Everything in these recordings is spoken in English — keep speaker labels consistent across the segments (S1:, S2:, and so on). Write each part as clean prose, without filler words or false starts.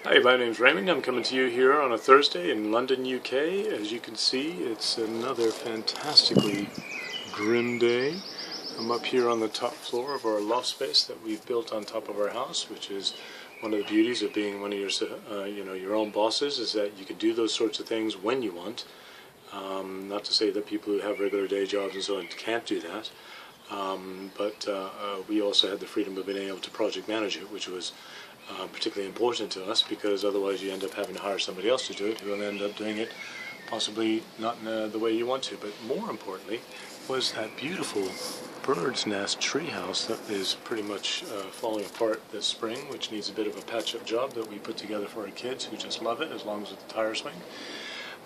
S1: Hi, my name's Raymond. I'm coming to you here on a Thursday in London, UK. As you can see, it's another fantastically grim day. I'm up here on the top floor of our loft space that we've built on top of our house, which is one of the beauties of being one of your own bosses, is that you can do those sorts of things when you want. Not to say that people who have regular day jobs and so on can't do that. But we also had the freedom of being able to project manage it, which was particularly important to us, because otherwise you end up having to hire somebody else to do it who will end up doing it possibly not in the way you want to. But more importantly was that beautiful bird's nest treehouse that is pretty much falling apart this spring, which needs a bit of a patch-up job that we put together for our kids, who just love it as long as it's a tire swing.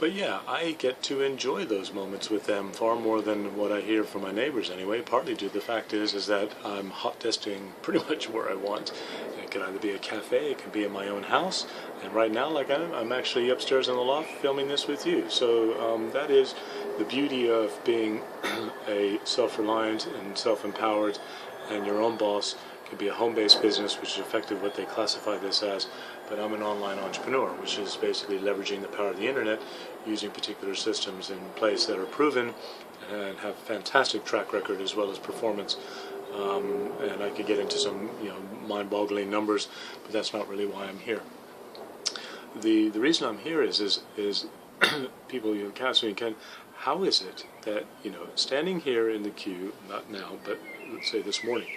S1: But yeah, I get to enjoy those moments with them far more than what I hear from my neighbors anyway, partly due to the fact is that I'm hot desking pretty much where I want. It can either be a cafe, it can be in my own house, and right now, like I'm actually upstairs in the loft filming this with you. So that is the beauty of being a self-reliant and self-empowered and your own boss. Can be a home-based business, which is effectively what they classify this as, but I'm an online entrepreneur, which is basically leveraging the power of the internet using particular systems in place that are proven and have fantastic track record as well as performance. And I could get into some mind-boggling numbers, but that's not really why I'm here. The reason I'm here is people ask me, Ken, how is it that standing here in the queue, not now, but let's say this morning,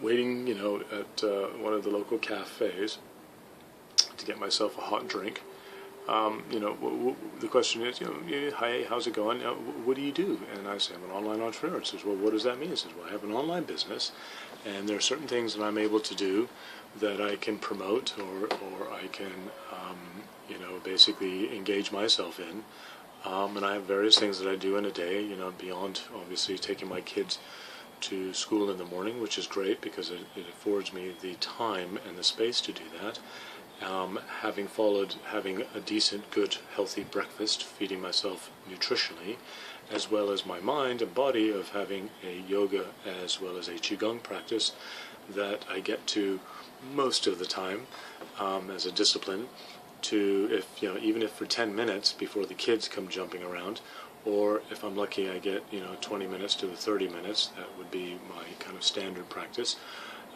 S1: waiting, at one of the local cafes to get myself a hot drink. The question is, hi, how's it going? What do you do? And I say, I'm an online entrepreneur. It says, well, what does that mean? It says, well, I have an online business, and there are certain things that I'm able to do that I can promote or I can, basically engage myself in. And I have various things that I do in a day, beyond obviously taking my kids to school in the morning, which is great because it affords me the time and the space to do that. Having a decent, good, healthy breakfast, feeding myself nutritionally, as well as my mind and body of having a yoga as well as a qigong practice that I get to most of the time as a discipline to, even if for 10 minutes before the kids come jumping around, or if I'm lucky I get 20 minutes to 30 minutes, that would be my kind of standard practice,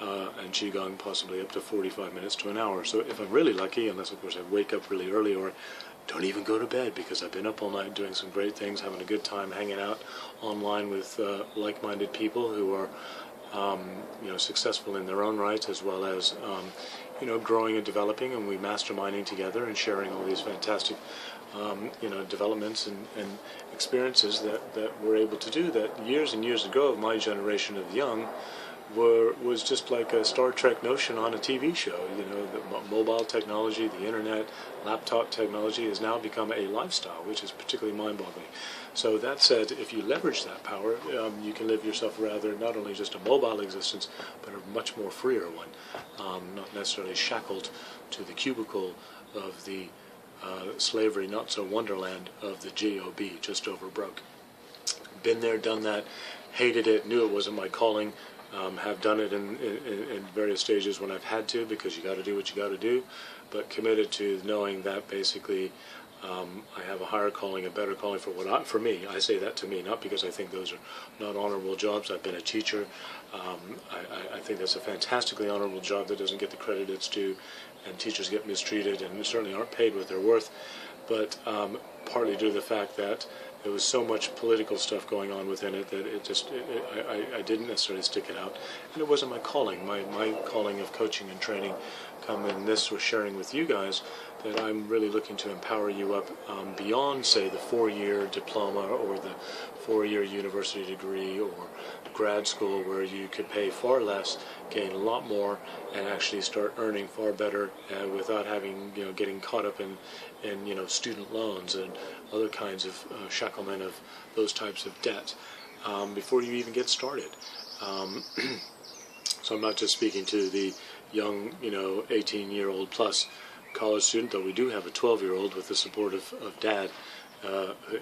S1: and Qigong possibly up to 45 minutes to an hour. So if I'm really lucky, unless of course I wake up really early or don't even go to bed because I've been up all night doing some great things, having a good time hanging out online with like-minded people who are successful in their own right, as well as growing and developing, and we masterminding together and sharing all these fantastic developments and experiences that we're able to do that years and years ago, my generation of young was just like a Star Trek notion on a TV show. The mobile technology, the internet, laptop technology has now become a lifestyle, which is particularly mind-boggling. So that said, if you leverage that power, you can live yourself rather not only just a mobile existence, but a much more freer one, not necessarily shackled to the cubicle of the slavery, not so wonderland of the job, just over broke. Been there, done that, hated it, knew it wasn't my calling. Have done it in various stages when I've had to, because you got to do what you got to do, but committed to knowing that basically I have a higher calling, a better calling for me. I say that to me, not because I think those are not honorable jobs. I've been a teacher. I think that's a fantastically honorable job that doesn't get the credit it's due, and teachers get mistreated and certainly aren't paid what they're worth. But partly due to the fact that there was so much political stuff going on within it that I didn't necessarily stick it out, and it wasn't my calling. My calling of coaching and training come in this with sharing with you guys, that I'm really looking to empower you up beyond, say, the 4-year diploma or the 4-year university degree or grad school, where you could pay far less, gain a lot more, and actually start earning far better without having getting caught up in student loans and other kinds of shacklement of those types of debt before you even get started. So I'm not just speaking to the young 18-year-old plus college student, though we do have a 12-year-old with the support of Dad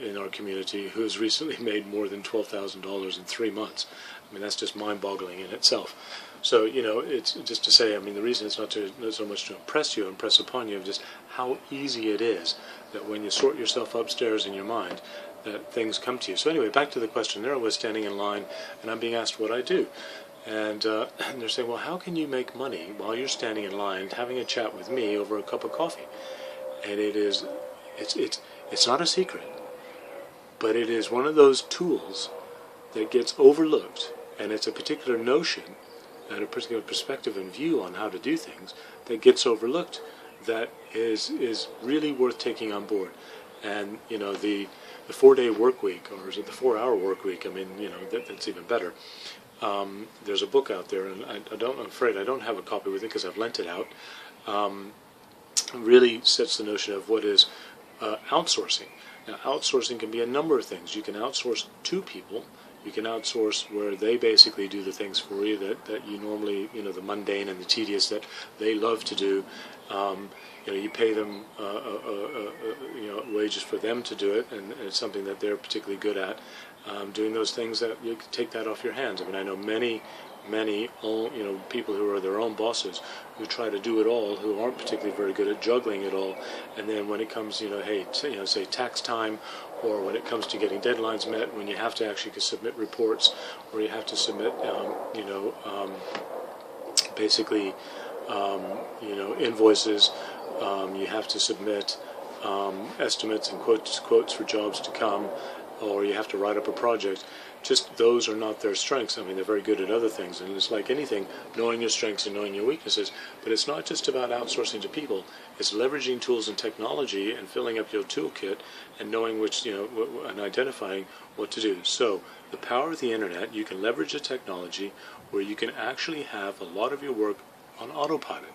S1: in our community who has recently made more than $12,000 in 3 months. I mean, that's just mind-boggling in itself. So, it's just to say, I mean, the reason it's not so much to impress upon you, just how easy it is that when you sort yourself upstairs in your mind, that things come to you. So anyway, back to the question. There I was standing in line, and I'm being asked what I do. And they're saying, well, how can you make money while you're standing in line having a chat with me over a cup of coffee? And it's not a secret, but it is one of those tools that gets overlooked, and it's a particular notion and a particular perspective and view on how to do things that gets overlooked that is really worth taking on board. And, the 4-day work week, or is it the 4-hour work week? I mean, that's even better. There's a book out there, and I'm afraid I don't have a copy with it because I've lent it out. Really sets the notion of what is outsourcing. Now, outsourcing can be a number of things. You can outsource to people. You can outsource where they basically do the things for you that you normally, the mundane and the tedious that they love to do. You pay them, wages for them to do it, and it's something that they're particularly good at. Doing those things that you can take that off your hands. I mean, I know many people who are their own bosses who try to do it all, who aren't particularly very good at juggling it all, and then when it comes, say tax time, or when it comes to getting deadlines met, when you have to actually submit reports, or you have to submit, invoices, you have to submit estimates and quotes for jobs to come, or you have to write up a project. Just those are not their strengths. I mean, they're very good at other things, and it's like anything, knowing your strengths and knowing your weaknesses. But it's not just about outsourcing to people. It's leveraging tools and technology and filling up your toolkit and knowing which, and identifying what to do. So the power of the internet, you can leverage the technology where you can actually have a lot of your work on autopilot.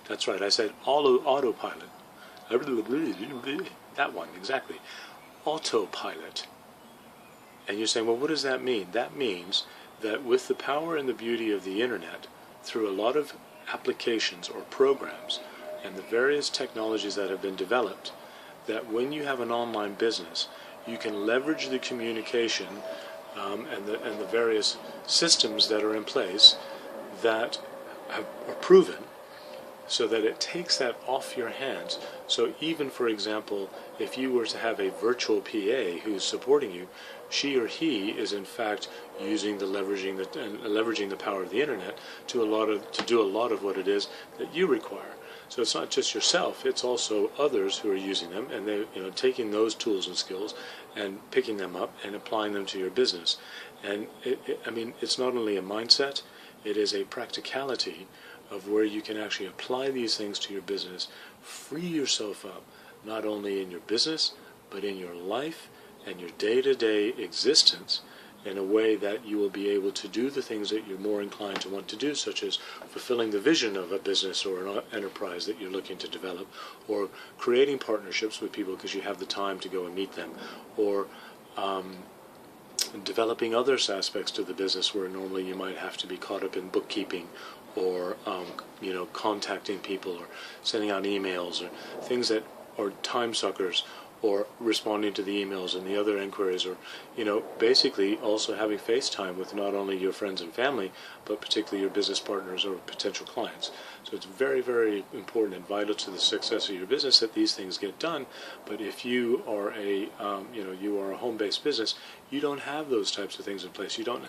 S1: That's right, I said autopilot. That one, exactly. Autopilot. And you're saying, well, what does that mean? That means that with the power and the beauty of the internet, through a lot of applications or programs and the various technologies that have been developed, that when you have an online business, you can leverage the communication and the various systems that are in place that are proven, so that it takes that off your hands. So even, for example, if you were to have a virtual PA who's supporting you, she or he is in fact using leveraging the power of the internet to do a lot of what it is that you require. So it's not just yourself; it's also others who are using them, and they, taking those tools and skills and picking them up and applying them to your business. And it's not only a mindset; it is a practicality of where you can actually apply these things to your business, free yourself up, not only in your business, but in your life and your day-to-day existence, in a way that you will be able to do the things that you're more inclined to want to do, such as fulfilling the vision of a business or an enterprise that you're looking to develop, or creating partnerships with people because you have the time to go and meet them, or developing other aspects to the business where normally you might have to be caught up in bookkeeping, or contacting people, or sending out emails, or things that are time suckers, or responding to the emails and the other inquiries, or basically also having FaceTime with not only your friends and family, but particularly your business partners or potential clients. So it's very, very important and vital to the success of your business that these things get done. But if you are a home-based business, you don't have those types of things in place. You don't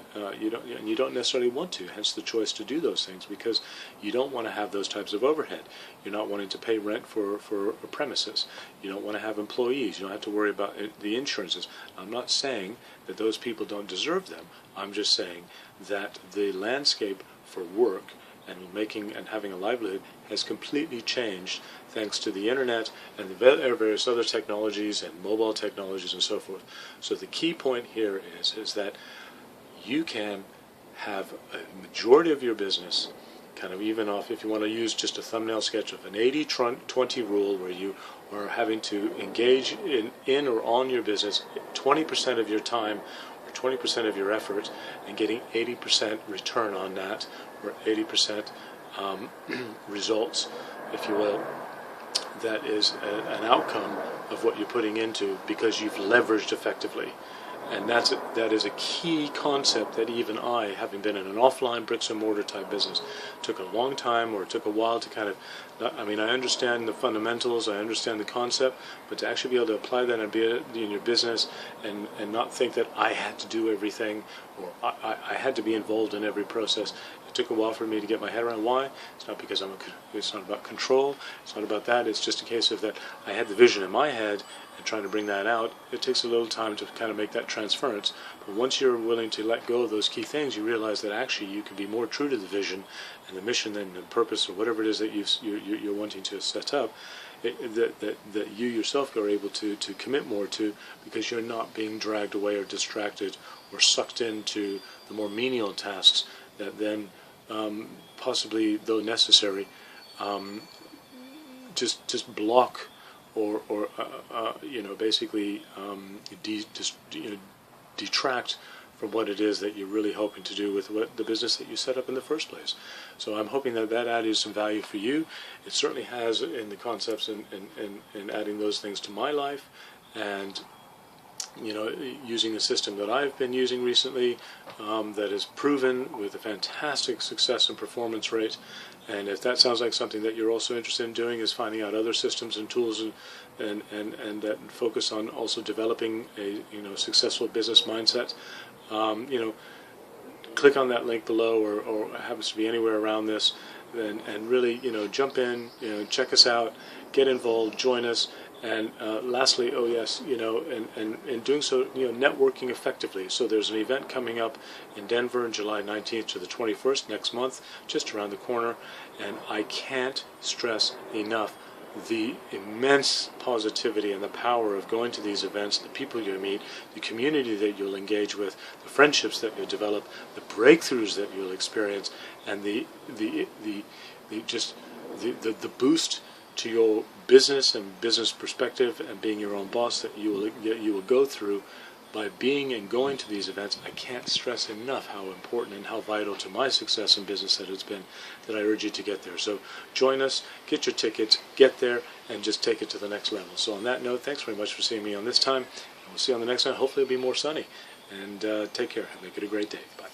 S1: necessarily want to. Hence the choice to do those things, because you don't want to have those types of overhead. You're not wanting to pay rent for a premises. You don't want to have employees. You don't have to worry about the insurances. I'm not saying that those people don't deserve them. I'm just saying that the landscape for work and having a livelihood has completely changed thanks to the internet and the various other technologies and mobile technologies and so forth. So the key point here is that you can have a majority of your business, kind of even off, if you want to use just a thumbnail sketch of an 80-20 rule, where you are having to engage in or on your business 20% of your time or 20% of your effort, and getting 80% return on that, or 80% results, if you will. That is an outcome of what you're putting into, because you've leveraged effectively. And that is a key concept that even I, having been in an offline bricks and mortar type business, took a long time, or it took a while to kind of, I mean, I understand the fundamentals, I understand the concept, but to actually be able to apply that and be in your business and not think that I had to do everything, or I had to be involved in every process. It took a while for me to get my head around why. It's not because it's not about control, it's not about that, it's just a case of that I had the vision in my head and trying to bring that out. It takes a little time to kind of make that transference, but once you're willing to let go of those key things, you realize that actually you can be more true to the vision and the mission and the purpose, or whatever it is that you're wanting to set up, that you yourself are able to commit more to, because you're not being dragged away or distracted or sucked into the more menial tasks that then possibly, though necessary, just block or basically detract from what it is that you're really hoping to do with the business that you set up in the first place. So I'm hoping that added some value for you. It certainly has in the concepts and adding those things to my life, and using a system that I've been using recently that is proven with a fantastic success and performance rate. And if that sounds like something that you're also interested in doing, is finding out other systems and tools and that focus on also developing a successful business mindset, click on that link below, or happens to be anywhere around this, and really jump in, check us out, get involved, join us. And lastly, and in doing so, networking effectively. So there's an event coming up in Denver on July 19th to the 21st, next month, just around the corner. And I can't stress enough the immense positivity and the power of going to these events, the people you meet, the community that you'll engage with, the friendships that you'll develop, the breakthroughs that you'll experience, and the boost to your business and business perspective and being your own boss that you will go through by being and going to these events. I can't stress enough how important and how vital to my success in business that it's been, that I urge you to get there. So join us, get your tickets, get there, and just take it to the next level. So on that note, thanks very much for seeing me on this time, and we'll see you on the next one. Hopefully it'll be more sunny. And take care. Make it a great day. Bye.